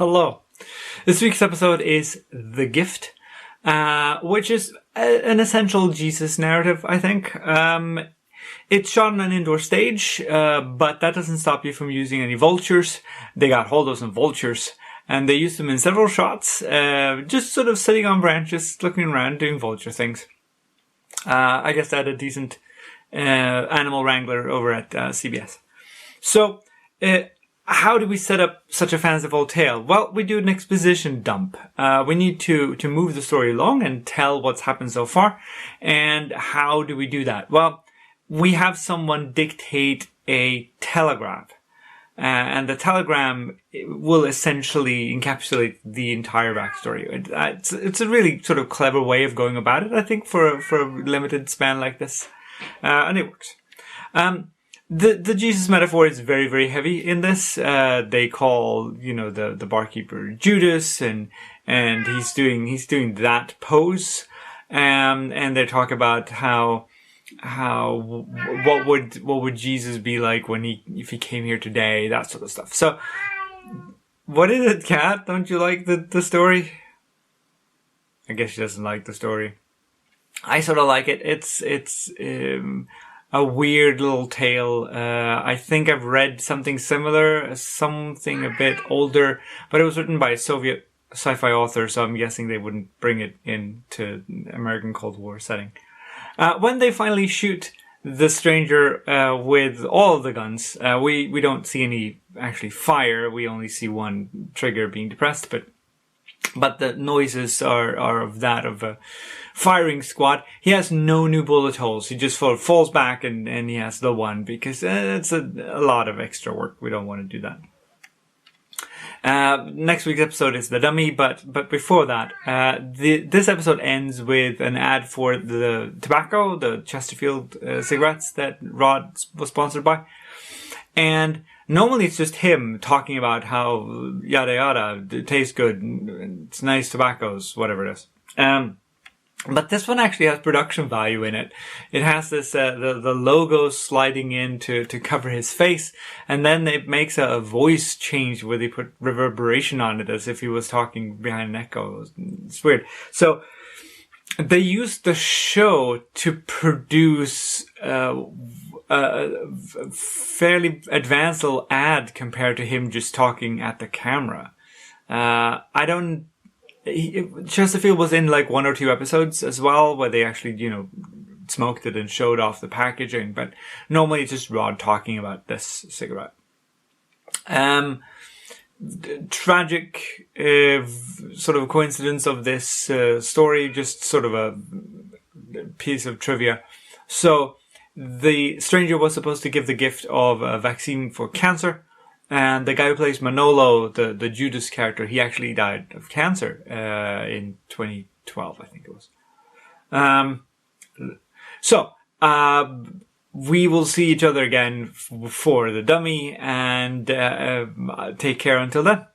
Hello. This week's episode is The Gift, which is an essential Jesus narrative, I think. It's shot on an indoor stage, but that doesn't stop you from using any vultures. They got hold of some vultures, and they used them in several shots, just sort of sitting on branches, looking around, doing vulture things. I guess they had a decent animal wrangler over at CBS. So, how do we set up such a fanciful tale? Well, we do an exposition dump. We need to move the story along and tell what's happened so far. And how do we do that? Well, we have someone dictate a telegram. And the telegram will essentially encapsulate the entire backstory. It's a really sort of clever way of going about it, I think, for a limited span like this. And it works. The Jesus metaphor is very, very heavy in this. They call, the barkeeper Judas, and he's doing that pose. And they talk about what would Jesus be like if he came here today, that sort of stuff. So, what is it, Kat? Don't you like the story? I guess she doesn't like the story. I sort of like it. It's a weird little tale. I think I've read something similar, something a bit older, but it was written by a Soviet sci-fi author, so I'm guessing they wouldn't bring it into American Cold War setting. When they finally shoot the stranger with all of the guns, we don't see any actually fire. We only see one trigger being depressed, but the noises are of a firing squad. He has no new bullet holes. He just falls back and he has the one because it's a lot of extra work. We don't want to do that. Next week's episode is The Dummy, but before that, this episode ends with an ad for the tobacco, the Chesterfield cigarettes that Rod was sponsored by. And normally it's just him talking about how yada yada, it tastes good, it's nice tobaccos, whatever it is. But this one actually has production value in it. It has this, the logo sliding in to cover his face. And then it makes a voice change where they put reverberation on it as if he was talking behind an echo. It's weird. So, they used the show to produce, a fairly advanced little ad compared to him just talking at the camera. Chesterfield was in like one or two episodes as well where they actually, smoked it and showed off the packaging, but normally it's just Rod talking about this cigarette. Tragic sort of coincidence of this story, just sort of a piece of trivia. So the stranger was supposed to give the gift of a vaccine for cancer. And the guy who plays Manolo, the Judas character, he actually died of cancer in 2012, I think it was. We will see each other again for The Dummy, and take care until then.